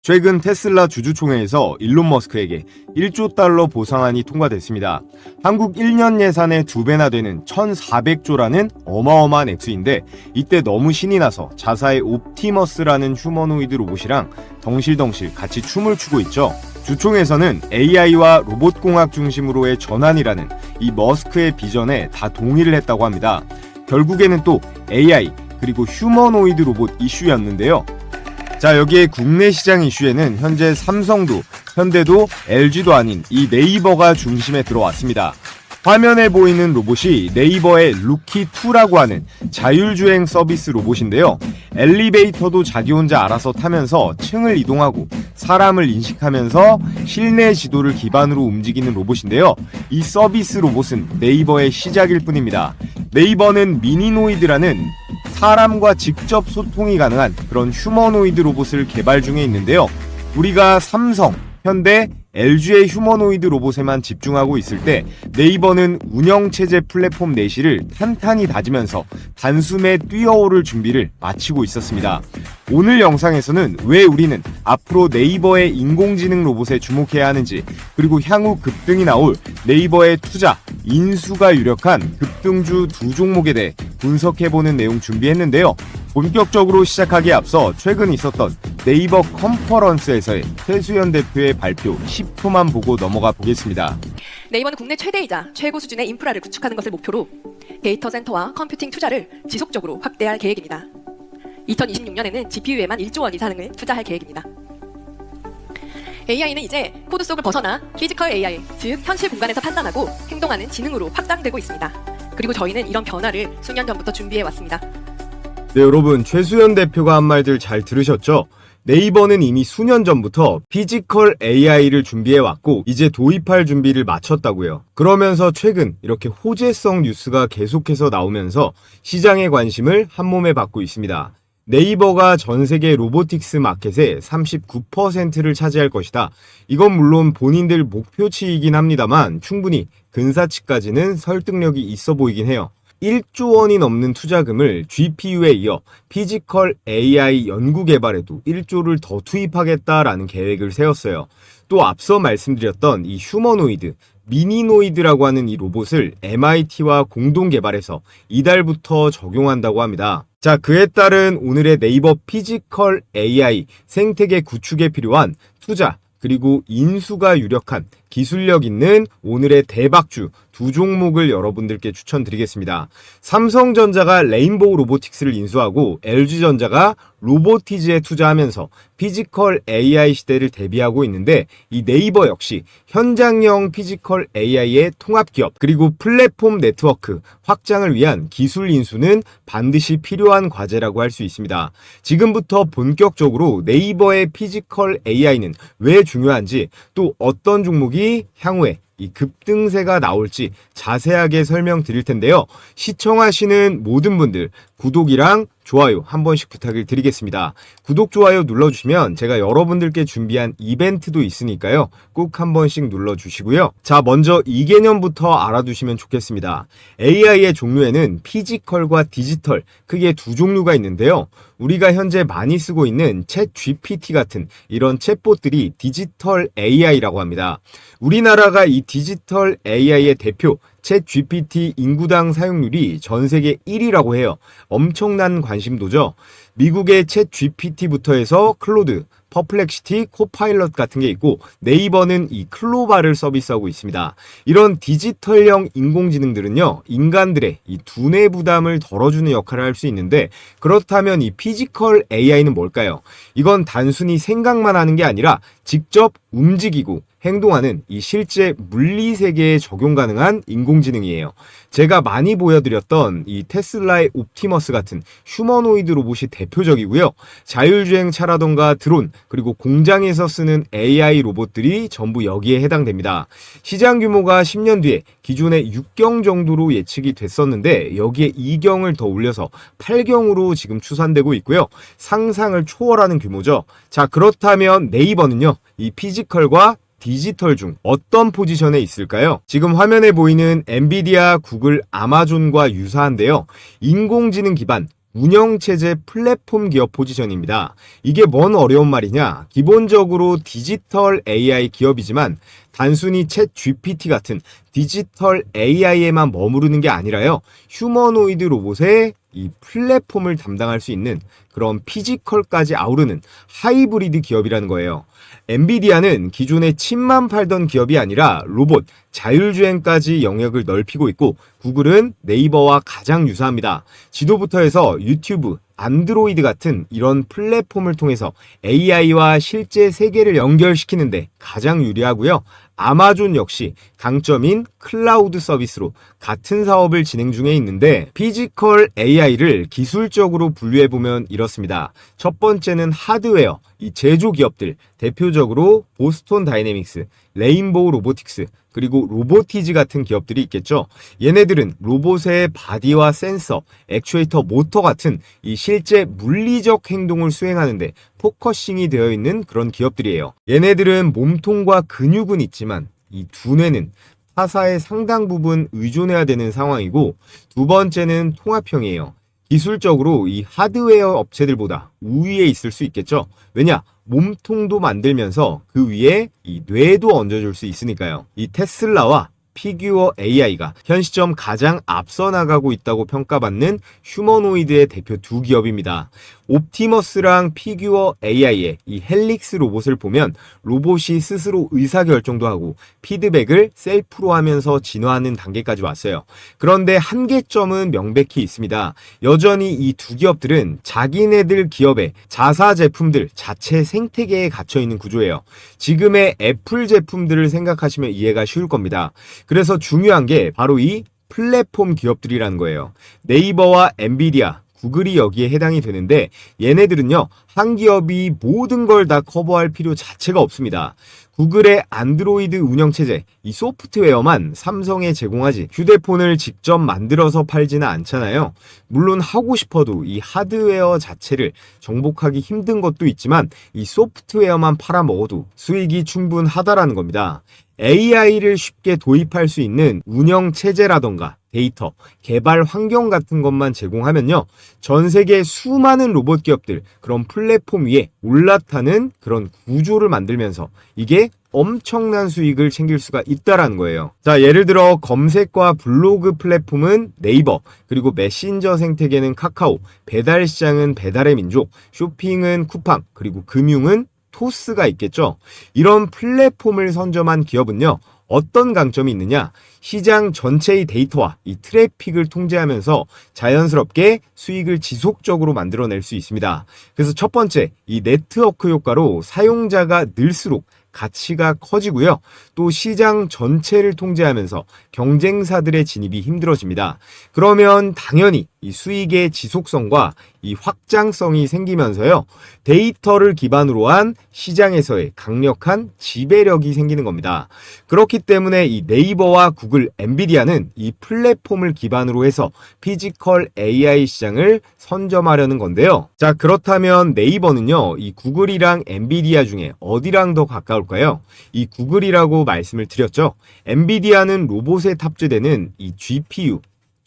최근 테슬라 주주총회에서 일론 머스크에게 1조 달러 보상안이 통과됐습니다. 한국 1년 예산의 2배나 되는 1,400조라는 어마어마한 액수인데 이때 너무 신이 나서 자사의 옵티머스라는 휴머노이드 로봇이랑 덩실덩실 같이 춤을 추고 있죠. 주총에서는 AI와 로봇공학 중심으로의 전환이라는 이 머스크의 비전에 다 동의를 했다고 합니다. 결국에는 또 AI 그리고 휴머노이드 로봇 이슈였는데요. 자, 여기에 국내 시장 이슈에는 현재 삼성도, 현대도, LG도 아닌 이 네이버가 중심에 들어왔습니다. 화면에 보이는 로봇이 네이버의 루키2라고 하는 자율주행 서비스 로봇인데요. 엘리베이터도 자기 혼자 알아서 타면서 층을 이동하고 사람을 인식하면서 실내 지도를 기반으로 움직이는 로봇인데요. 이 서비스 로봇은 네이버의 시작일 뿐입니다. 네이버는 미니노이드라는 사람과 직접 소통이 가능한 그런 휴머노이드 로봇을 개발 중에 있는데요. 우리가 삼성, 현대, LG의 휴머노이드 로봇에만 집중하고 있을 때 네이버는 운영체제 플랫폼 내실을 탄탄히 다지면서 단숨에 뛰어오를 준비를 마치고 있었습니다. 오늘 영상에서는 왜 우리는 앞으로 네이버의 인공지능 로봇에 주목해야 하는지, 그리고 향후 급등이 나올 네이버의 투자, 인수가 유력한 급등주 두 종목에 대해 분석해보는 내용 준비했는데요. 본격적으로 시작하기에 앞서 최근 있었던 네이버 컨퍼런스에서의 최수연 대표의 발표 10초만 보고 넘어가 보겠습니다. 네이버는 국내 최대이자 최고 수준의 인프라를 구축하는 것을 목표로 데이터 센터와 컴퓨팅 투자를 지속적으로 확대할 계획입니다. 2026년에는 GPU에만 1조 원 이상을 투자할 계획입니다. AI는 이제 코드 속을 벗어나 피지컬 AI, 즉 현실 공간에서 판단하고 행동하는 지능으로 확장되고 있습니다. 그리고 저희는 이런 변화를 수년 전부터 준비해 왔습니다. 네, 여러분, 최수연 대표가 한 말들 잘 들으셨죠? 네이버는 이미 수년 전부터 피지컬 AI를 준비해왔고 이제 도입할 준비를 마쳤다고요. 그러면서 최근 이렇게 호재성 뉴스가 계속해서 나오면서 시장의 관심을 한몸에 받고 있습니다. 네이버가 전 세계 로보틱스 마켓의 39%를 차지할 것이다. 이건 물론 본인들 목표치이긴 합니다만 충분히 근사치까지는 설득력이 있어 보이긴 해요. 1조 원이 넘는 투자금을 GPU에 이어 피지컬 AI 연구 개발에도 1조를 더 투입하겠다라는 계획을 세웠어요. 또 앞서 말씀드렸던 이 휴머노이드, 미니노이드라고 하는 이 로봇을 MIT와 공동 개발해서 이달부터 적용한다고 합니다. 자, 그에 따른 오늘의 네이버 피지컬 AI 생태계 구축에 필요한 투자, 그리고 인수가 유력한 기술력 있는 오늘의 대박주 두 종목을 여러분들께 추천드리겠습니다. 삼성전자가 레인보우 로보틱스를 인수하고 LG전자가 로보티즈에 투자하면서 피지컬 AI 시대를 대비하고 있는데 이 네이버 역시 현장형 피지컬 AI의 통합기업 그리고 플랫폼 네트워크 확장을 위한 기술 인수는 반드시 필요한 과제라고 할 수 있습니다. 지금부터 본격적으로 네이버의 피지컬 AI는 왜 중요한지, 또 어떤 종목이 향후에 이 급등세가 나올지 자세하게 설명드릴 텐데요. 시청하시는 모든 분들 구독이랑 좋아요 한 번씩 부탁을 드리겠습니다. 구독, 좋아요 눌러주시면 제가 여러분들께 준비한 이벤트도 있으니까요. 꼭 한 번씩 눌러주시고요. 자, 먼저 이 개념부터 알아두시면 좋겠습니다. AI의 종류에는 피지컬과 디지털 크게 두 종류가 있는데요. 우리가 현재 많이 쓰고 있는 챗 GPT 같은 이런 챗봇들이 디지털 AI라고 합니다. 우리나라가 이 디지털 AI의 대표 챗 GPT 인구당 사용률이 전 세계 1위라고 해요. 엄청난 관심도죠. 미국의 챗 GPT부터 해서 클로드, 퍼플렉시티, 코파일럿 같은 게 있고 네이버는 이 클로바를 서비스하고 있습니다. 이런 디지털형 인공지능들은요, 인간들의 이 두뇌 부담을 덜어주는 역할을 할 수 있는데, 그렇다면 이 피지컬 AI는 뭘까요? 이건 단순히 생각만 하는 게 아니라 직접 움직이고 행동하는 이 실제 물리 세계에 적용 가능한 인공지능이에요. 제가 많이 보여드렸던 이 테슬라의 옵티머스 같은 휴머노이드 로봇이 대표적이고요. 자율주행차라던가 드론, 그리고 공장에서 쓰는 AI 로봇들이 전부 여기에 해당됩니다. 시장 규모가 10년 뒤에 기존의 6경 정도로 예측이 됐었는데 여기에 2경을 더 올려서 8경으로 지금 추산되고 있고요. 상상을 초월하는 규모죠. 자, 그렇다면 네이버는요, 이 피지컬과 디지털 중 어떤 포지션에 있을까요? 지금 화면에 보이는 엔비디아, 구글, 아마존과 유사한데요. 인공지능 기반 운영체제 플랫폼 기업 포지션입니다. 이게 뭔 어려운 말이냐? 기본적으로 디지털 AI 기업이지만 단순히 챗 GPT 같은 디지털 AI에만 머무르는 게 아니라요. 휴머노이드 로봇의 이 플랫폼을 담당할 수 있는 그런 피지컬까지 아우르는 하이브리드 기업이라는 거예요. 엔비디아는 기존에 칩만 팔던 기업이 아니라 로봇, 자율주행까지 영역을 넓히고 있고 구글은 네이버와 가장 유사합니다. 지도부터 해서 유튜브, 안드로이드 같은 이런 플랫폼을 통해서 AI와 실제 세계를 연결시키는데 가장 유리하고요. 아마존 역시 강점인 클라우드 서비스로 같은 사업을 진행 중에 있는데 피지컬 AI를 기술적으로 분류해보면 이렇습니다. 첫 번째는 하드웨어, 이 제조 기업들, 대표적으로 보스톤 다이내믹스, 레인보우 로보틱스, 그리고 로보티즈 같은 기업들이 있겠죠. 얘네들은 로봇의 바디와 센서, 액추에이터, 모터 같은 이 실제 물리적 행동을 수행하는데 포커싱이 되어 있는 그런 기업들이에요. 얘네들은 몸통과 근육은 있지만 이 두뇌는 타사의 상당 부분 의존해야 되는 상황이고, 두 번째는 통합형이에요. 기술적으로 이 하드웨어 업체들보다 우위에 있을 수 있겠죠. 왜냐? 몸통도 만들면서 그 위에 이 뇌도 얹어줄 수 있으니까요. 이 테슬라와 피규어 AI가 현 시점 가장 앞서 나가고 있다고 평가받는 휴머노이드의 대표 두 기업입니다. 옵티머스랑 피규어 AI의 이 헬릭스 로봇을 보면 로봇이 스스로 의사결정도 하고 피드백을 셀프로 하면서 진화하는 단계까지 왔어요. 그런데 한계점은 명백히 있습니다. 여전히 이 두 기업들은 자기네들 기업의 자사 제품들 자체 생태계에 갇혀있는 구조예요. 지금의 애플 제품들을 생각하시면 이해가 쉬울 겁니다. 그래서 중요한 게 바로 이 플랫폼 기업들이라는 거예요. 네이버와 엔비디아, 구글이 여기에 해당이 되는데 얘네들은요, 한 기업이 모든 걸 다 커버할 필요 자체가 없습니다. 구글의 안드로이드 운영체제, 이 소프트웨어만 삼성에 제공하지 휴대폰을 직접 만들어서 팔지는 않잖아요. 물론 하고 싶어도 이 하드웨어 자체를 정복하기 힘든 것도 있지만 이 소프트웨어만 팔아먹어도 수익이 충분하다라는 겁니다. AI를 쉽게 도입할 수 있는 운영체제라던가 데이터, 개발 환경 같은 것만 제공하면요, 전 세계 수많은 로봇 기업들, 그런 플랫폼 위에 올라타는 그런 구조를 만들면서 이게 엄청난 수익을 챙길 수가 있다라는 거예요. 자, 예를 들어 검색과 블로그 플랫폼은 네이버, 그리고 메신저 생태계는 카카오, 배달 시장은 배달의 민족, 쇼핑은 쿠팡, 그리고 금융은 토스가 있겠죠. 이런 플랫폼을 선점한 기업은요, 어떤 강점이 있느냐? 시장 전체의 데이터와 이 트래픽을 통제하면서 자연스럽게 수익을 지속적으로 만들어낼 수 있습니다. 그래서 첫 번째, 이 네트워크 효과로 사용자가 늘수록 가치가 커지고요. 또 시장 전체를 통제하면서 경쟁사들의 진입이 힘들어집니다. 그러면 당연히 이 수익의 지속성과 이 확장성이 생기면서요, 데이터를 기반으로 한 시장에서의 강력한 지배력이 생기는 겁니다. 그렇기 때문에 이 네이버와 구글, 엔비디아는 이 플랫폼을 기반으로 해서 피지컬 AI 시장을 선점하려는 건데요. 자, 그렇다면 네이버는요, 이 구글이랑 엔비디아 중에 어디랑 더 가까울까요? 이 구글이라고 말씀을 드렸죠. 엔비디아는 로봇에 탑재되는 이 GPU,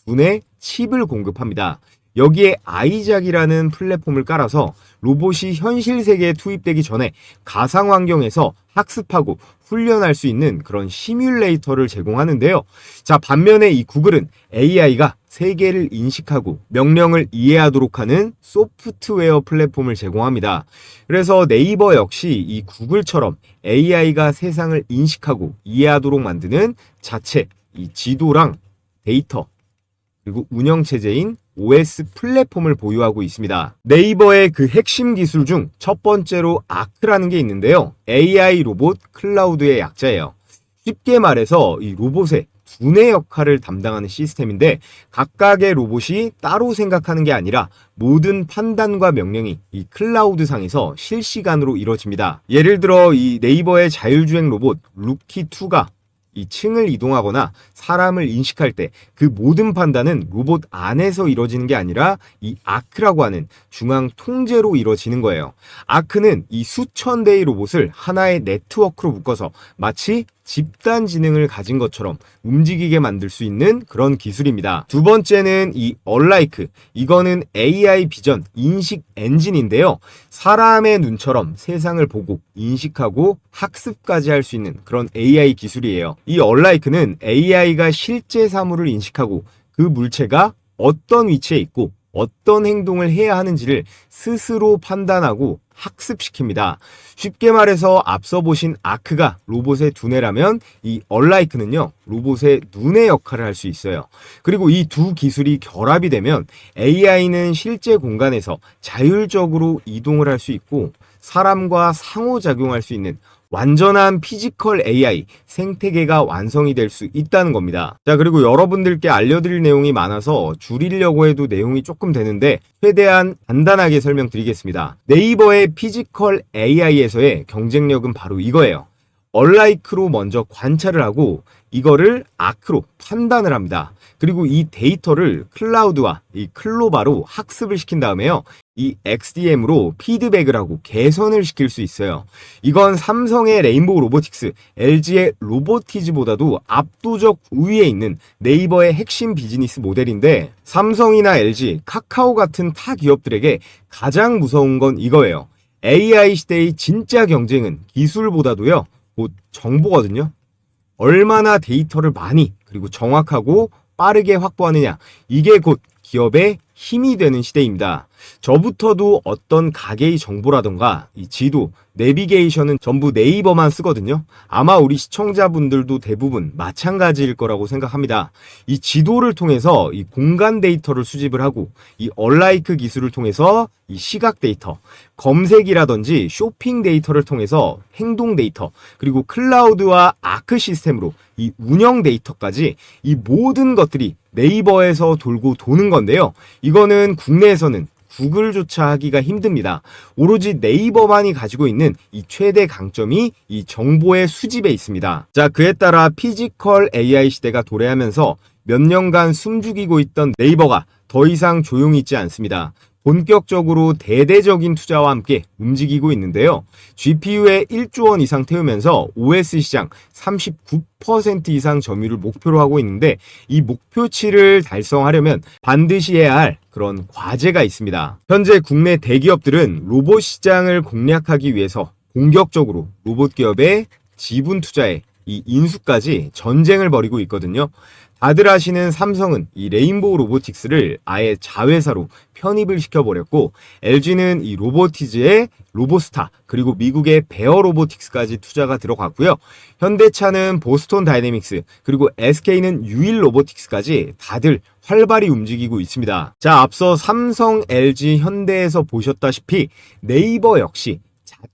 두뇌 칩을 공급합니다. 여기에 아이작이라는 플랫폼을 깔아서 로봇이 현실 세계에 투입되기 전에 가상 환경에서 학습하고 훈련할 수 있는 그런 시뮬레이터를 제공하는데요. 자, 반면에 이 구글은 AI가 세계를 인식하고 명령을 이해하도록 하는 소프트웨어 플랫폼을 제공합니다. 그래서 네이버 역시 이 구글처럼 AI가 세상을 인식하고 이해하도록 만드는 자체 이 지도랑 데이터, 그리고 운영체제인 OS 플랫폼을 보유하고 있습니다. 네이버의 그 핵심 기술 중 첫 번째로 아크라는 게 있는데요. AI 로봇 클라우드의 약자예요. 쉽게 말해서 이 로봇의 두뇌 역할을 담당하는 시스템인데 각각의 로봇이 따로 생각하는 게 아니라 모든 판단과 명령이 이 클라우드 상에서 실시간으로 이루어집니다. 예를 들어 이 네이버의 자율주행 로봇 루키2가 이 층을 이동하거나 사람을 인식할 때 그 모든 판단은 로봇 안에서 이루어지는 게 아니라 이 아크라고 하는 중앙 통제로 이루어지는 거예요. 아크는 이 수천 대의 로봇을 하나의 네트워크로 묶어서 마치 집단 지능을 가진 것처럼 움직이게 만들 수 있는 그런 기술입니다. 두 번째는 이 얼라이크. 이거는 AI 비전 인식 엔진인데요. 사람의 눈처럼 세상을 보고 인식하고 학습까지 할 수 있는 그런 AI 기술이에요. 이 얼라이크는 AI가 실제 사물을 인식하고 그 물체가 어떤 위치에 있고 어떤 행동을 해야 하는지를 스스로 판단하고 학습시킵니다. 쉽게 말해서 앞서 보신 아크가 로봇의 두뇌라면 이 얼라이크는요, 로봇의 눈의 역할을 할 수 있어요. 그리고 이 두 기술이 결합이 되면 AI는 실제 공간에서 자율적으로 이동을 할 수 있고 사람과 상호작용할 수 있는 완전한 피지컬 AI 생태계가 완성이 될 수 있다는 겁니다. 자, 그리고 여러분들께 알려드릴 내용이 많아서 줄이려고 해도 내용이 조금 되는데 최대한 간단하게 설명드리겠습니다. 네이버의 피지컬 AI에서의 경쟁력은 바로 이거예요. 얼라이크로 먼저 관찰을 하고 이거를 아크로 판단을 합니다. 그리고 이 데이터를 클라우드와 이 클로바로 학습을 시킨 다음에요. 이 XDM으로 피드백을 하고 개선을 시킬 수 있어요. 이건 삼성의 레인보우 로보틱스, LG의 로보티즈보다도 압도적 우위에 있는 네이버의 핵심 비즈니스 모델인데 삼성이나 LG, 카카오 같은 타 기업들에게 가장 무서운 건 이거예요. AI 시대의 진짜 경쟁은 기술보다도요, 곧 정보거든요. 얼마나 데이터를 많이 그리고 정확하고 빠르게 확보하느냐, 이게 곧 기업의 힘이 되는 시대입니다. 저부터도 어떤 가게의 정보라던가 이 지도, 내비게이션은 전부 네이버만 쓰거든요. 아마 우리 시청자분들도 대부분 마찬가지일 거라고 생각합니다. 이 지도를 통해서 이 공간 데이터를 수집을 하고 이 얼라이크 기술을 통해서 이 시각 데이터, 검색이라든지 쇼핑 데이터를 통해서 행동 데이터, 그리고 클라우드와 아크 시스템으로 이 운영 데이터까지 이 모든 것들이 네이버에서 돌고 도는 건데요. 이거는 국내에서는 구글조차 하기가 힘듭니다. 오로지 네이버만이 가지고 있는 이 최대 강점이 이 정보의 수집에 있습니다. 자, 그에 따라 피지컬 AI 시대가 도래하면서 몇 년간 숨죽이고 있던 네이버가 더 이상 조용히 있지 않습니다. 본격적으로 대대적인 투자와 함께 움직이고 있는데요. GPU에 1조 원 이상 태우면서 OS 시장 39% 이상 점유율을 목표로 하고 있는데 이 목표치를 달성하려면 반드시 해야 할 그런 과제가 있습니다. 현재 국내 대기업들은 로봇 시장을 공략하기 위해서 공격적으로 로봇 기업의 지분 투자에 이 인수까지 전쟁을 벌이고 있거든요. 다들 아시는 삼성은 이 레인보우 로보틱스를 아예 자회사로 편입을 시켜버렸고 LG는 이 로보티즈의 로보스타 그리고 미국의 베어 로보틱스까지 투자가 들어갔고요. 현대차는 보스톤 다이내믹스 그리고 SK는 유일 로보틱스까지 다들 활발히 움직이고 있습니다. 자, 앞서 삼성, LG, 현대에서 보셨다시피 네이버 역시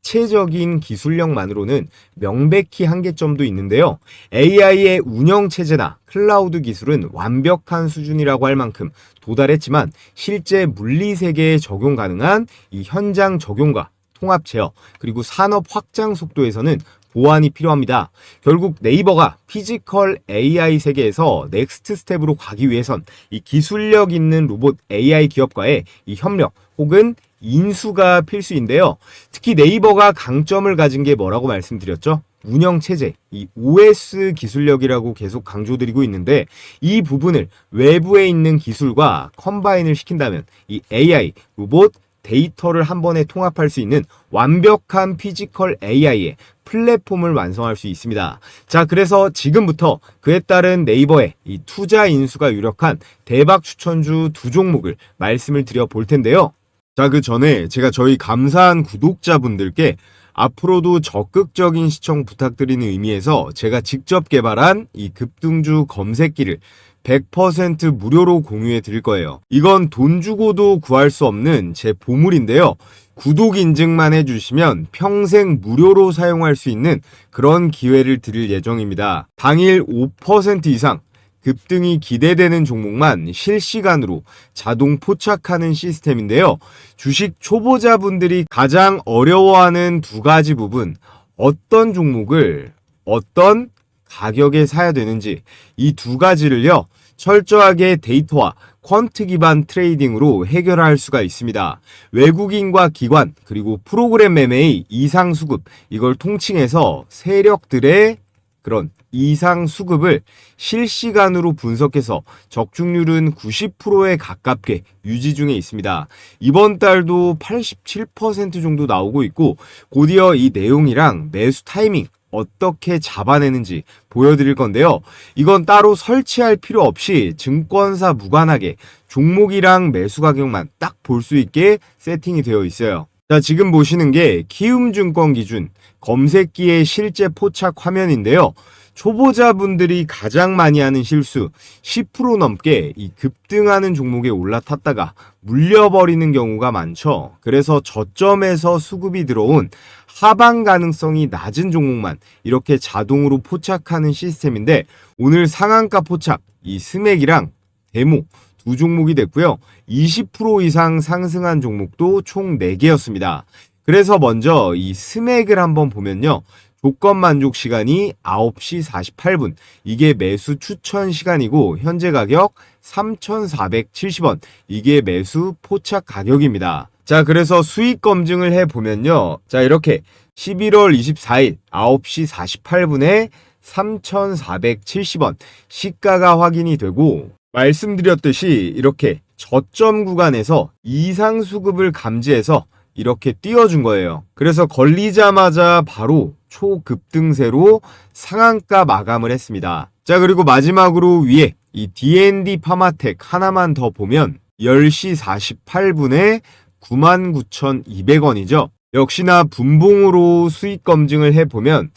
자체적인 기술력만으로는 명백히 한계점도 있는데요. AI의 운영체제나 클라우드 기술은 완벽한 수준이라고 할 만큼 도달했지만 실제 물리세계에 적용 가능한 이 현장 적용과 통합 제어 그리고 산업 확장 속도에서는 보완이 필요합니다. 결국 네이버가 피지컬 AI 세계에서 넥스트 스텝으로 가기 위해선 이 기술력 있는 로봇 AI 기업과의 이 협력 혹은 인수가 필수인데요. 특히 네이버가 강점을 가진 게 뭐라고 말씀드렸죠? 운영체제, 이 OS 기술력이라고 계속 강조드리고 있는데 이 부분을 외부에 있는 기술과 컴바인을 시킨다면 이 AI, 로봇, 데이터를 한 번에 통합할 수 있는 완벽한 피지컬 AI의 플랫폼을 완성할 수 있습니다. 자, 그래서 지금부터 그에 따른 네이버의 이 투자 인수가 유력한 대박 추천주 두 종목을 말씀을 드려 볼 텐데요. 자, 그 전에 제가 저희 감사한 구독자분들께 앞으로도 적극적인 시청 부탁드리는 의미에서 제가 직접 개발한 이 급등주 검색기를 100% 무료로 공유해 드릴 거예요. 이건 돈 주고도 구할 수 없는 제 보물인데요. 구독 인증만 해주시면 평생 무료로 사용할 수 있는 그런 기회를 드릴 예정입니다. 당일 5% 이상 급등이 기대되는 종목만 실시간으로 자동 포착하는 시스템인데요. 주식 초보자분들이 가장 어려워하는 두 가지 부분, 어떤 종목을 어떤 가격에 사야 되는지 이 두 가지를요, 철저하게 데이터와 퀀트 기반 트레이딩으로 해결할 수가 있습니다. 외국인과 기관 그리고 프로그램 매매의 이상 수급, 이걸 통칭해서 세력들의 그런 이상 수급을 실시간으로 분석해서 적중률은 90%에 가깝게 유지 중에 있습니다. 이번 달도 87% 정도 나오고 있고, 곧이어 이 내용이랑 매수 타이밍 어떻게 잡아내는지 보여드릴 건데요. 이건 따로 설치할 필요 없이 증권사 무관하게 종목이랑 매수 가격만 딱 볼 수 있게 세팅이 되어 있어요. 자, 지금 보시는 게 키움증권 기준 검색기의 실제 포착 화면인데요. 초보자분들이 가장 많이 하는 실수, 10% 넘게 이 급등하는 종목에 올라탔다가 물려버리는 경우가 많죠. 그래서 저점에서 수급이 들어온 하방 가능성이 낮은 종목만 이렇게 자동으로 포착하는 시스템인데, 오늘 상한가 포착, 이 스맥이랑 데모 두 종목이 됐고요. 20% 이상 상승한 종목도 총 4개였습니다. 그래서 먼저 이 스맥을 한번 보면요. 조건 만족 시간이 9시 48분. 이게 매수 추천 시간이고 현재 가격 3,470원. 이게 매수 포착 가격입니다. 자, 그래서 수익 검증을 해보면요. 자, 이렇게 11월 24일 9시 48분에 3,470원 시가가 확인이 되고, 말씀드렸듯이 이렇게 저점 구간에서 이상 수급을 감지해서 이렇게 띄워준 거예요. 그래서 걸리자마자 바로 초급등세로 상한가 마감을 했습니다. 자, 그리고 마지막으로 위에 이 D&D 파마텍 하나만 더 보면 10시 48분에 99,200원이죠. 역시나 분봉으로 수익 검증을 해보면,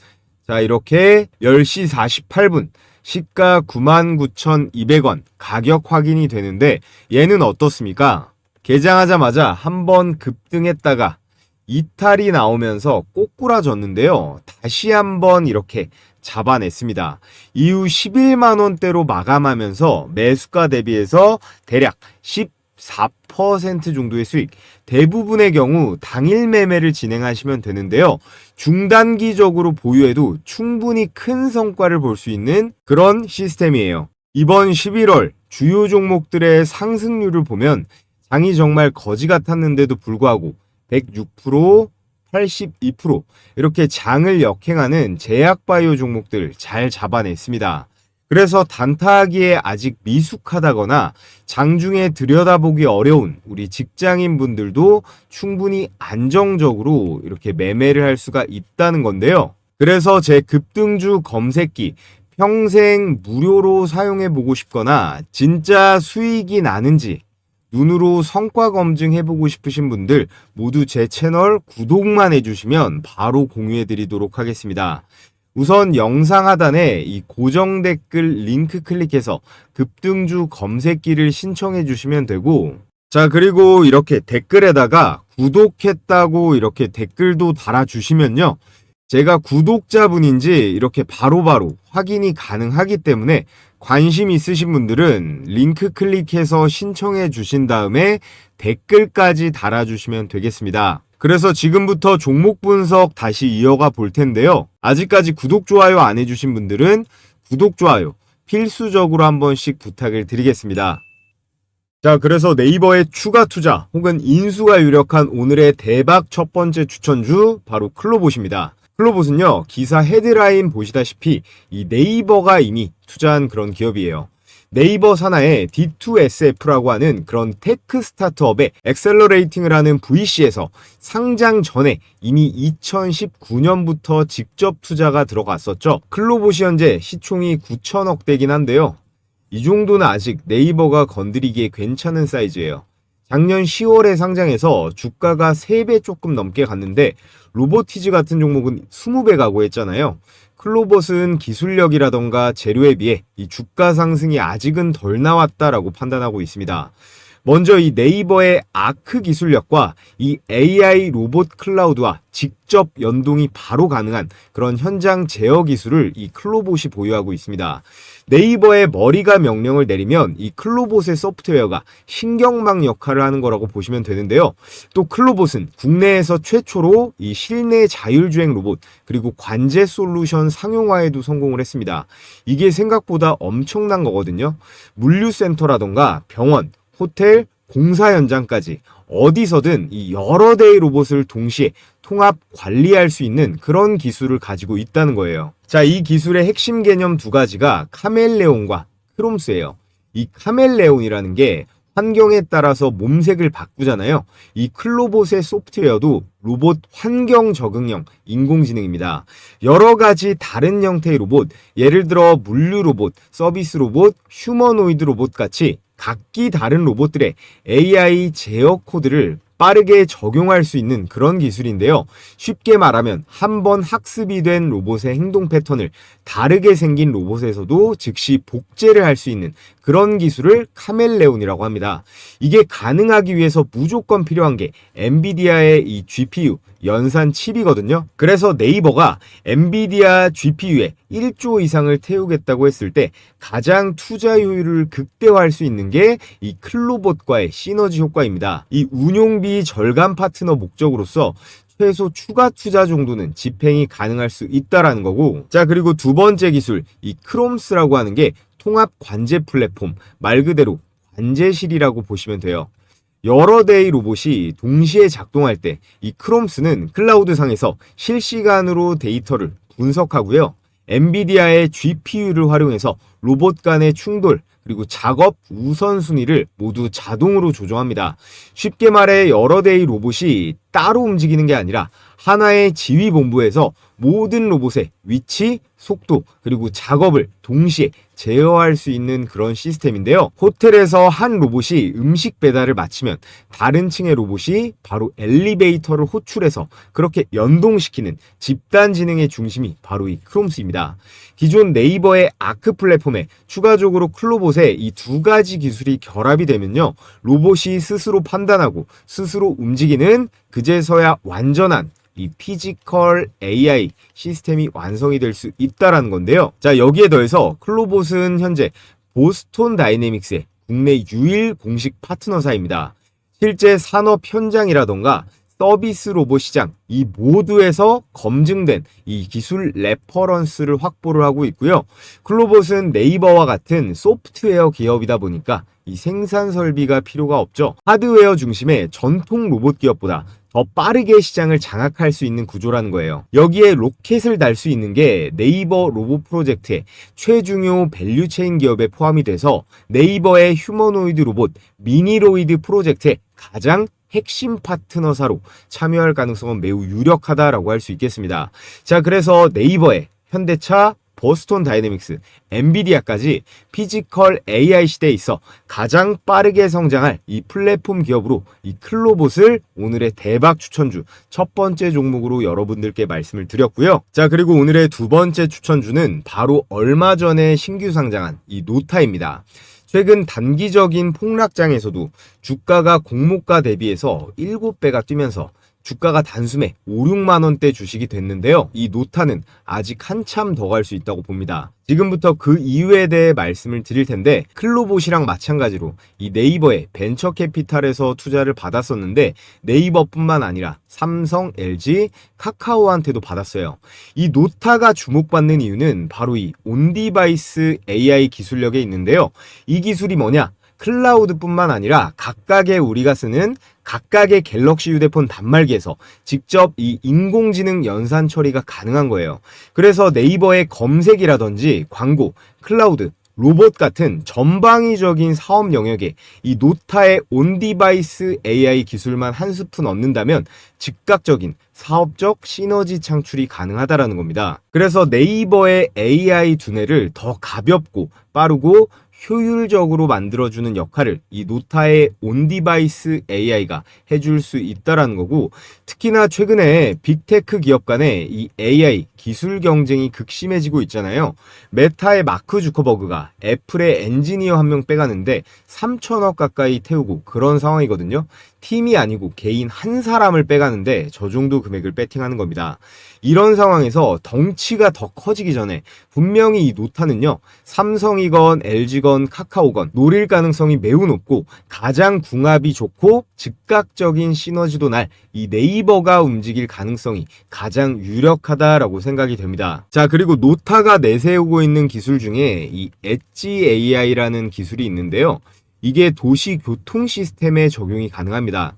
자, 이렇게 10시 48분 시가 99,200원 가격 확인이 되는데, 얘는 어떻습니까? 개장하자마자 한번 급등했다가 이탈이 나오면서 꼬꾸라졌는데요. 다시 한번 이렇게 잡아냈습니다. 이후 11만원대로 마감하면서 매수가 대비해서 대략 14% 정도의 수익, 대부분의 경우 당일 매매를 진행하시면 되는데요. 중단기적으로 보유해도 충분히 큰 성과를 볼 수 있는 그런 시스템이에요. 이번 11월 주요 종목들의 상승률을 보면 장이 정말 거지 같았는데도 불구하고 106%, 82% 이렇게 장을 역행하는 제약바이오 종목들 잘 잡아냈습니다. 그래서 단타하기에 아직 미숙하다거나 장중에 들여다보기 어려운 우리 직장인 분들도 충분히 안정적으로 이렇게 매매를 할 수가 있다는 건데요. 그래서 제 급등주 검색기 평생 무료로 사용해 보고 싶거나 진짜 수익이 나는지 눈으로 성과 검증해보고 싶으신 분들 모두 제 채널 구독만 해주시면 바로 공유해드리도록 하겠습니다. 우선 영상 하단에 이 고정 댓글 링크 클릭해서 급등주 검색기를 신청해 주시면 되고, 자, 그리고 이렇게 댓글에다가 구독했다고 이렇게 댓글도 달아주시면요. 제가 구독자분인지 이렇게 바로바로 확인이 가능하기 때문에 관심 있으신 분들은 링크 클릭해서 신청해 주신 다음에 댓글까지 달아주시면 되겠습니다. 그래서 지금부터 종목 분석 다시 이어가 볼 텐데요. 아직까지 구독, 좋아요 안 해주신 분들은 구독, 좋아요 필수적으로 한 번씩 부탁을 드리겠습니다. 자, 그래서 네이버의 추가 투자 혹은 인수가 유력한 오늘의 대박 첫 번째 추천주 바로 클로봇입니다. 클로봇은요, 기사 헤드라인 보시다시피 이 네이버가 이미 투자한 그런 기업이에요. 네이버 산하의 D2SF라고 하는 그런 테크 스타트업의 엑셀러레이팅을 하는 VC에서 상장 전에 이미 2019년부터 직접 투자가 들어갔었죠. 클로봇이 현재 시총이 9천억대긴 한데요. 이 정도는 아직 네이버가 건드리기에 괜찮은 사이즈예요. 작년 10월에 상장해서 주가가 3배 조금 넘게 갔는데 로보티즈 같은 종목은 20배 가고 했잖아요. 클로봇은 기술력이라던가 재료에 비해 이 주가 상승이 아직은 덜 나왔다라고 판단하고 있습니다. 먼저 이 네이버의 아크 기술력과 이 AI 로봇 클라우드와 직접 연동이 바로 가능한 그런 현장 제어 기술을 이 클로봇이 보유하고 있습니다. 네이버의 머리가 명령을 내리면 이 클로봇의 소프트웨어가 신경망 역할을 하는 거라고 보시면 되는데요. 또 클로봇은 국내에서 최초로 이 실내 자율주행 로봇 그리고 관제 솔루션 상용화에도 성공을 했습니다. 이게 생각보다 엄청난 거거든요. 물류센터라던가 병원, 호텔, 공사 현장까지 어디서든 이 여러 대의 로봇을 동시에 통합 관리할 수 있는 그런 기술을 가지고 있다는 거예요. 자, 이 기술의 핵심 개념 두 가지가 카멜레온과 크롬스예요. 이 카멜레온이라는 게 환경에 따라서 몸색을 바꾸잖아요. 이 클로봇의 소프트웨어도 로봇 환경 적응형 인공지능입니다. 여러 가지 다른 형태의 로봇, 예를 들어 물류 로봇, 서비스 로봇, 휴머노이드 로봇 같이 각기 다른 로봇들의 AI 제어 코드를 빠르게 적용할 수 있는 그런 기술인데요. 쉽게 말하면 한 번 학습이 된 로봇의 행동 패턴을 다르게 생긴 로봇에서도 즉시 복제를 할 수 있는 그런 기술을 카멜레온이라고 합니다. 이게 가능하기 위해서 무조건 필요한 게 엔비디아의 이 GPU, 연산 칩이거든요. 그래서 네이버가 엔비디아 GPU에 1조 이상을 태우겠다고 했을 때 가장 투자 효율을 극대화할 수 있는 게 이 클로봇과의 시너지 효과입니다. 이 운용비 절감 파트너 목적으로서 최소 추가 투자 정도는 집행이 가능할 수 있다라는 거고, 자, 그리고 두 번째 기술, 이 크롬스라고 하는 게 통합 관제 플랫폼, 말 그대로 관제실이라고 보시면 돼요. 여러 대의 로봇이 동시에 작동할 때 이 크롬스는 클라우드 상에서 실시간으로 데이터를 분석하고요. 엔비디아의 GPU를 활용해서 로봇 간의 충돌, 그리고 작업 우선순위를 모두 자동으로 조정합니다. 쉽게 말해 여러 대의 로봇이 따로 움직이는 게 아니라 하나의 지휘본부에서 모든 로봇의 위치, 속도, 그리고 작업을 동시에 제어할 수 있는 그런 시스템인데요. 호텔에서 한 로봇이 음식 배달을 마치면 다른 층의 로봇이 바로 엘리베이터를 호출해서 그렇게 연동시키는 집단 지능의 중심이 바로 이 크롬스입니다. 기존 네이버의 아크 플랫폼에 추가적으로 클로봇의 이 두 가지 기술이 결합이 되면요, 로봇이 스스로 판단하고 스스로 움직이는 그제서야 완전한 이 피지컬 AI 시스템이 완성이 될 수 있다라는 건데요. 자, 여기에 더해서 클로봇은 현재 보스톤 다이내믹스의 국내 유일 공식 파트너사입니다. 실제 산업 현장이라던가 서비스 로봇 시장 이 모두에서 검증된 이 기술 레퍼런스를 확보를 하고 있고요. 클로봇은 네이버와 같은 소프트웨어 기업이다 보니까 이 생산 설비가 필요가 없죠. 하드웨어 중심의 전통 로봇 기업보다 더 빠르게 시장을 장악할 수 있는 구조라는 거예요. 여기에 로켓을 달 수 있는 게 네이버 로봇 프로젝트의 최중요 밸류체인 기업에 포함이 돼서 네이버의 휴머노이드 로봇 미니로이드 프로젝트의 가장 핵심 파트너사로 참여할 가능성은 매우 유력하다라고 할 수 있겠습니다. 자, 그래서 네이버의 현대차, 보스톤 다이내믹스, 엔비디아까지 피지컬 AI 시대에 있어 가장 빠르게 성장할 이 플랫폼 기업으로 이 클로봇을 오늘의 대박 추천주 첫 번째 종목으로 여러분들께 말씀을 드렸고요. 자, 그리고 오늘의 두 번째 추천주는 바로 얼마 전에 신규 상장한 이 노타입니다. 최근 단기적인 폭락장에서도 주가가 공모가 대비해서 7배가 뛰면서 주가가 단숨에 5, 6만 원대 주식이 됐는데요. 이 노타는 아직 한참 더 갈 수 있다고 봅니다. 지금부터 그 이유에 대해 말씀을 드릴 텐데, 클로봇이랑 마찬가지로 이 네이버의 벤처 캐피탈에서 투자를 받았었는데 네이버뿐만 아니라 삼성, LG, 카카오한테도 받았어요. 이 노타가 주목받는 이유는 바로 이 온디바이스 AI 기술력에 있는데요. 이 기술이 뭐냐? 클라우드뿐만 아니라 각각의 우리가 쓰는 각각의 갤럭시 휴대폰 단말기에서 직접 이 인공지능 연산 처리가 가능한 거예요. 그래서 네이버의 검색이라든지 광고, 클라우드, 로봇 같은 전방위적인 사업 영역에 이 노타의 온디바이스 AI 기술만 한 스푼 얻는다면 즉각적인 사업적 시너지 창출이 가능하다라는 겁니다. 그래서 네이버의 AI 두뇌를 더 가볍고 빠르고 효율적으로 만들어주는 역할을 이 노타의 온디바이스 AI가 해줄 수 있다라는 거고, 특히나 최근에 빅테크 기업 간의 이 AI 기술 경쟁이 극심해지고 있잖아요. 메타의 마크 주커버그가 애플의 엔지니어 한 명 빼가는데 3천억 가까이 태우고 그런 상황이거든요. 팀이 아니고 개인 한 사람을 빼가는데 저 정도 금액을 배팅하는 겁니다. 이런 상황에서 덩치가 더 커지기 전에 분명히 이 노타는요, 삼성이건 LG건 카카오건 노릴 가능성이 매우 높고 가장 궁합이 좋고 즉각적인 시너지도 날 이 네이버가 움직일 가능성이 가장 유력하다라고 생각이 됩니다. 자, 그리고 노타가 내세우고 있는 기술 중에 이 엣지 AI라는 기술이 있는데요. 이게 도시 교통 시스템에 적용이 가능합니다.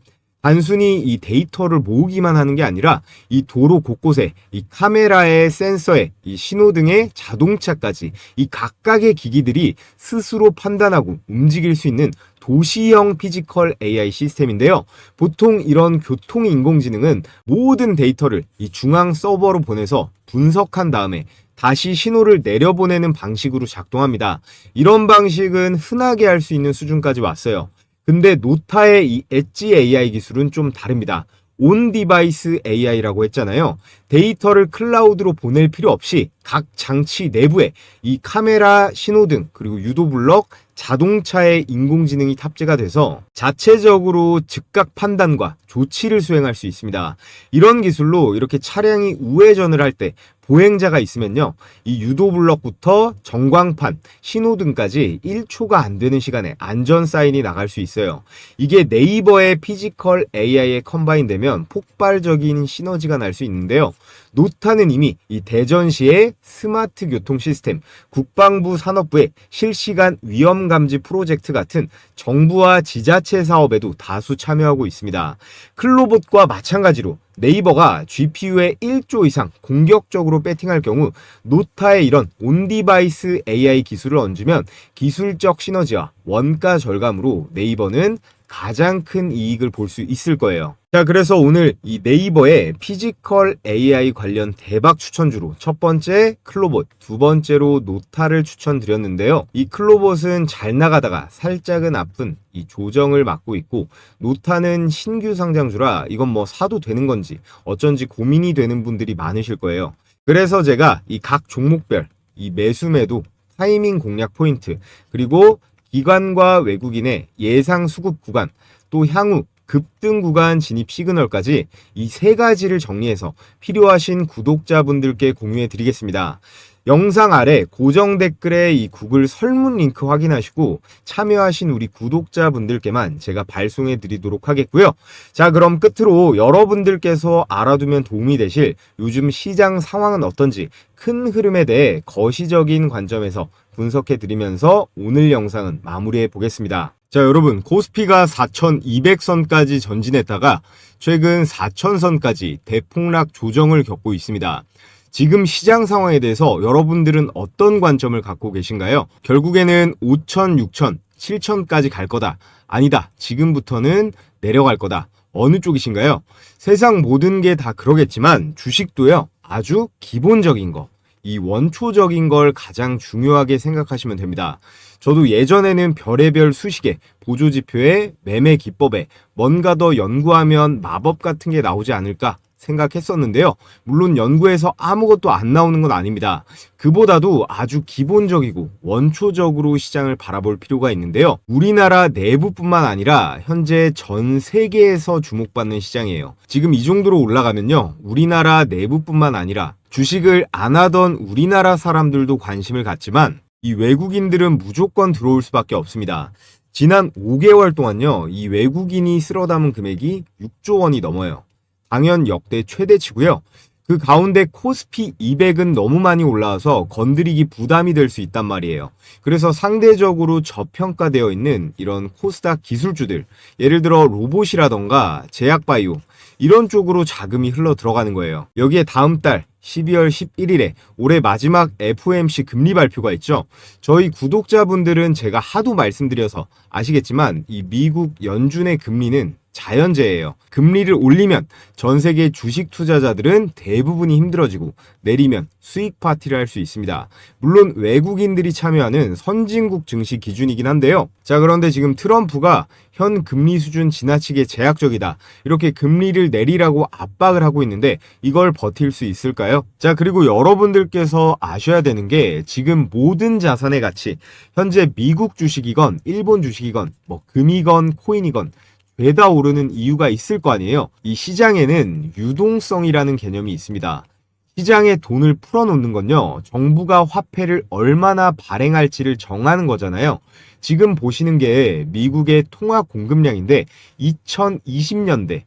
단순히 이 데이터를 모으기만 하는 게 아니라 이 도로 곳곳에 이 카메라에 센서에 이 신호등에 자동차까지 이 각각의 기기들이 스스로 판단하고 움직일 수 있는 도시형 피지컬 AI 시스템인데요. 보통 이런 교통 인공지능은 모든 데이터를 이 중앙 서버로 보내서 분석한 다음에 다시 신호를 내려보내는 방식으로 작동합니다. 이런 방식은 흔하게 할 수 있는 수준까지 왔어요. 근데 노타의 이 엣지 AI 기술은 좀 다릅니다. 온 디바이스 AI라고 했잖아요. 데이터를 클라우드로 보낼 필요 없이 각 장치 내부에 이 카메라, 신호등, 그리고 유도블럭, 자동차의 인공지능이 탑재가 돼서 자체적으로 즉각 판단과 조치를 수행할 수 있습니다. 이런 기술로 이렇게 차량이 우회전을 할 때 보행자가 있으면요, 이 유도블럭부터 전광판, 신호등까지 1초가 안 되는 시간에 안전 사인이 나갈 수 있어요. 이게 네이버의 피지컬 AI에 컴바인 되면 폭발적인 시너지가 날 수 있는데요. 노타는 이미 이 대전시의 스마트 교통 시스템, 국방부 산업부의 실시간 위험 감지 프로젝트 같은 정부와 지자체 사업에도 다수 참여하고 있습니다. 클로봇과 마찬가지로 네이버가 GPU에 1조 이상 공격적으로 배팅할 경우 노타의 이런 온디바이스 AI 기술을 얹으면 기술적 시너지와 원가 절감으로 네이버는 가장 큰 이익을 볼 수 있을 거예요. 자, 그래서 오늘 이 네이버의 피지컬 AI 관련 대박 추천주로 첫 번째 클로봇, 두 번째로 노타를 추천드렸는데요. 이 클로봇은 잘 나가다가 살짝은 아픈 이 조정을 맡고 있고, 노타는 신규 상장주라 이건 뭐 사도 되는 건지 어쩐지 고민이 되는 분들이 많으실 거예요. 그래서 제가 이 각 종목별 이 매수 매도, 타이밍 공략 포인트, 그리고 기관과 외국인의 예상 수급 구간, 또 향후 급등 구간 진입 시그널까지 이 세 가지를 정리해서 필요하신 구독자분들께 공유해 드리겠습니다. 영상 아래 고정 댓글에 이 구글 설문 링크 확인하시고 참여하신 우리 구독자분들께만 제가 발송해 드리도록 하겠고요. 자, 그럼 끝으로 여러분들께서 알아두면 도움이 되실 요즘 시장 상황은 어떤지 큰 흐름에 대해 거시적인 관점에서 분석해 드리면서 오늘 영상은 마무리해 보겠습니다. 자, 여러분, 코스피가 4,200선까지 전진했다가 최근 4,000선까지 대폭락 조정을 겪고 있습니다. 지금 시장 상황에 대해서 여러분들은 어떤 관점을 갖고 계신가요? 결국에는 5,000, 6,000, 7,000까지 갈 거다. 아니다. 지금부터는 내려갈 거다. 어느 쪽이신가요? 세상 모든 게 다 그러겠지만 주식도요, 아주 기본적인 거, 이 원초적인 걸 가장 중요하게 생각하시면 됩니다. 저도 예전에는 별의별 수식에, 보조지표에, 매매 기법에 뭔가 더 연구하면 마법 같은 게 나오지 않을까 생각했었는데요. 물론 연구에서 아무것도 안 나오는 건 아닙니다. 그보다도 아주 기본적이고 원초적으로 시장을 바라볼 필요가 있는데요. 우리나라 내부뿐만 아니라 현재 전 세계에서 주목받는 시장이에요. 지금 이 정도로 올라가면요, 우리나라 내부뿐만 아니라 주식을 안 하던 우리나라 사람들도 관심을 갖지만 이 외국인들은 무조건 들어올 수밖에 없습니다. 지난 5개월 동안요, 이 외국인이 쓸어 담은 금액이 6조 원이 넘어요. 당연 역대 최대치고요. 그 가운데 코스피 200은 너무 많이 올라와서 건드리기 부담이 될 수 있단 말이에요. 그래서 상대적으로 저평가되어 있는 이런 코스닥 기술주들, 예를 들어 로봇이라던가 제약바이오, 이런 쪽으로 자금이 흘러 들어가는 거예요. 여기에 다음 달 12월 11일에 올해 마지막 FOMC 금리 발표가 있죠. 저희 구독자분들은 제가 하도 말씀드려서 아시겠지만 이 미국 연준의 금리는 자연재해예요. 금리를 올리면 전 세계 주식 투자자들은 대부분이 힘들어지고 내리면 수익 파티를 할 수 있습니다. 물론 외국인들이 참여하는 선진국 증시 기준이긴 한데요. 자, 그런데 지금 트럼프가 현 금리 수준 지나치게 제약적이다, 이렇게 금리를 내리라고 압박을 하고 있는데 이걸 버틸 수 있을까요? 자, 그리고 여러분들께서 아셔야 되는 게 지금 모든 자산의 가치, 현재 미국 주식이건 일본 주식이건 뭐 금이건 코인이건 죄다 오르는 이유가 있을 거 아니에요. 이 시장에는 유동성이라는 개념이 있습니다. 시장에 돈을 풀어놓는 건요, 정부가 화폐를 얼마나 발행할지를 정하는 거잖아요. 지금 보시는 게 미국의 통화 공급량인데 2020년대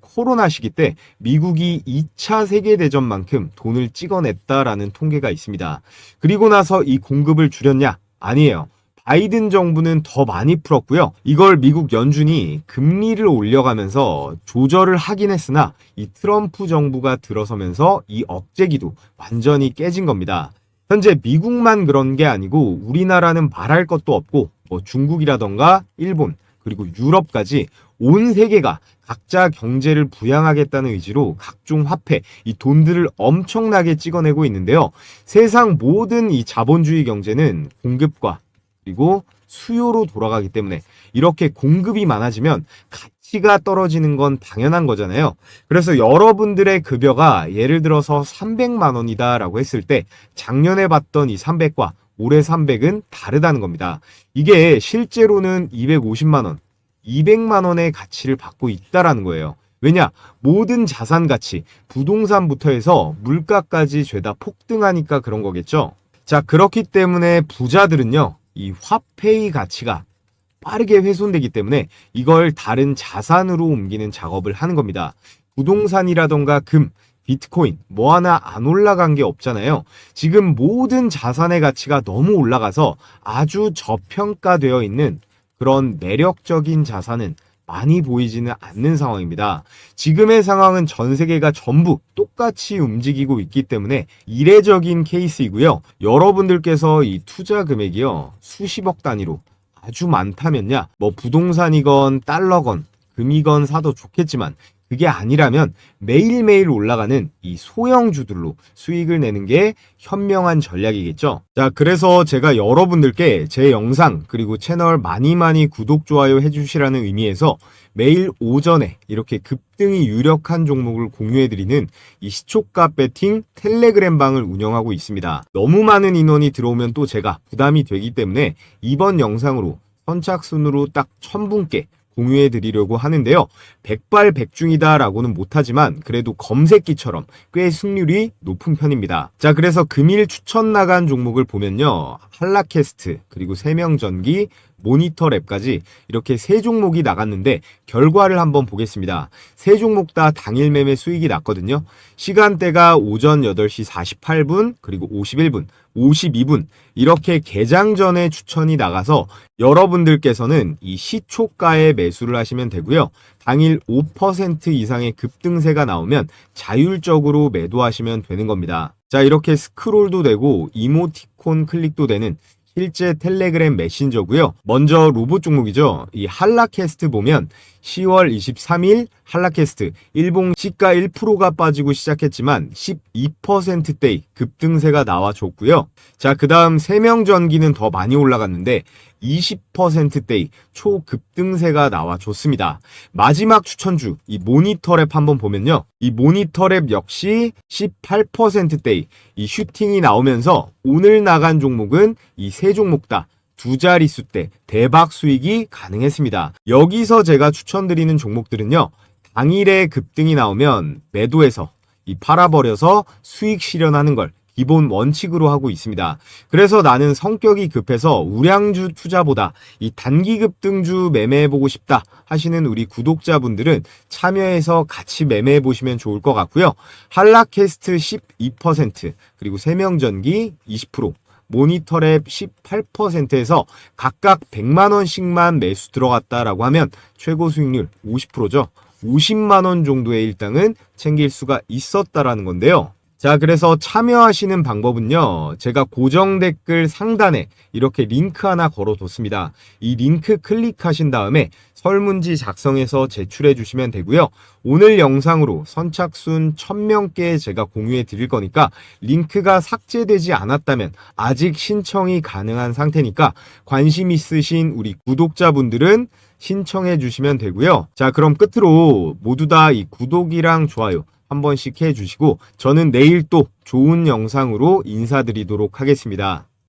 코로나 시기 때 미국이 2차 세계대전만큼 돈을 찍어냈다라는 통계가 있습니다. 그리고 나서 이 공급을 줄였냐? 아니에요. 바이든 정부는 더 많이 풀었고요. 이걸 미국 연준이 금리를 올려가면서 조절을 하긴 했으나 이 트럼프 정부가 들어서면서 이 억제기도 완전히 깨진 겁니다. 현재 미국만 그런 게 아니고 우리나라는 말할 것도 없고 뭐 중국이라던가 일본 그리고 유럽까지 온 세계가 각자 경제를 부양하겠다는 의지로 각종 화폐, 이 돈들을 엄청나게 찍어내고 있는데요. 세상 모든 이 자본주의 경제는 공급과 그리고 수요로 돌아가기 때문에 이렇게 공급이 많아지면 가치가 떨어지는 건 당연한 거잖아요. 그래서 여러분들의 급여가 예를 들어서 300만 원이다라고 했을 때 작년에 받던 이 300과 올해 300은 다르다는 겁니다. 이게 실제로는 250만 원, 200만 원의 가치를 받고 있다라는 거예요. 왜냐? 모든 자산 가치, 부동산부터 해서 물가까지 죄다 폭등하니까 그런 거겠죠. 자, 그렇기 때문에 부자들은요, 이 화폐의 가치가 빠르게 훼손되기 때문에 이걸 다른 자산으로 옮기는 작업을 하는 겁니다. 부동산이라던가 금, 비트코인 뭐 하나 안 올라간 게 없잖아요. 지금 모든 자산의 가치가 너무 올라가서 아주 저평가되어 있는 그런 매력적인 자산은 많이 보이지는 않는 상황입니다. 지금의 상황은 전 세계가 전부 똑같이 움직이고 있기 때문에 이례적인 케이스이고요. 여러분들께서 이 투자 금액이요, 수십억 단위로 아주 많다면야 뭐 부동산이건 달러건 금이건 사도 좋겠지만 그게 아니라면 매일매일 올라가는 이 소형주들로 수익을 내는 게 현명한 전략이겠죠. 자, 그래서 제가 여러분들께 제 영상 그리고 채널 많이 구독, 좋아요 해주시라는 의미에서 매일 오전에 이렇게 급등이 유력한 종목을 공유해드리는 이 시초가 배팅 텔레그램 방을 운영하고 있습니다. 너무 많은 인원이 들어오면 또 제가 부담이 되기 때문에 이번 영상으로 선착순으로 딱 1000분께 공유해 드리려고 하는데요. 백발백중이다 라고는 못하지만 그래도 검색기처럼 꽤 승률이 높은 편입니다. 자, 그래서 금일 추천 나간 종목을 보면요, 한라캐스트 그리고 세명전기, 모니터랩까지 이렇게 세 종목이 나갔는데 결과를 한번 보겠습니다. 세 종목 다 당일 매매 수익이 났거든요. 시간대가 오전 8시 48분 그리고 51분 52분 이렇게 개장 전에 추천이 나가서 여러분들께서는 이 시초가에 매수를 하시면 되고요. 당일 5% 이상의 급등세가 나오면 자율적으로 매도하시면 되는 겁니다. 자, 이렇게 스크롤도 되고 이모티콘 클릭도 되는 실제 텔레그램 메신저고요. 먼저 로봇 종목이죠. 이 한라캐스트 보면 10월 23일 한라캐스트 일봉 시가 1%가 빠지고 시작했지만 12%대의 급등세가 나와줬고요. 자, 그 다음 세명전기는 더 많이 올라갔는데 20%대의 초급등세가 나와줬습니다. 마지막 추천주 이 모니터랩 한번 보면요, 이 모니터랩 역시 18%대의 이 슈팅이 나오면서 오늘 나간 종목은 이 세 종목 다 두 자릿수 대 대박 수익이 가능했습니다. 여기서 제가 추천드리는 종목들은요, 당일에 급등이 나오면 매도해서 이 팔아버려서 수익 실현하는 걸 기본 원칙으로 하고 있습니다. 그래서 나는 성격이 급해서 우량주 투자보다 이 단기 급등주 매매해보고 싶다 하시는 우리 구독자분들은 참여해서 같이 매매해보시면 좋을 것 같고요. 한라캐스트 12% 그리고 세명전기 20%, 모니터랩 18%에서 각각 100만원씩만 매수 들어갔다라고 하면 최고 수익률 50%죠. 50만원 정도의 일당은 챙길 수가 있었다라는 건데요. 자, 그래서 참여하시는 방법은요, 제가 고정 댓글 상단에 이렇게 링크 하나 걸어뒀습니다. 이 링크 클릭하신 다음에 설문지 작성해서 제출해 주시면 되고요. 오늘 영상으로 선착순 1000명께 제가 공유해 드릴 거니까 링크가 삭제되지 않았다면 아직 신청이 가능한 상태니까 관심 있으신 우리 구독자분들은 신청해 주시면 되고요. 자, 그럼 끝으로 모두 다 이 구독이랑 좋아요 한 번씩 해주시고 저는 내일 또 좋은 영상으로 인사드리도록 하겠습니다.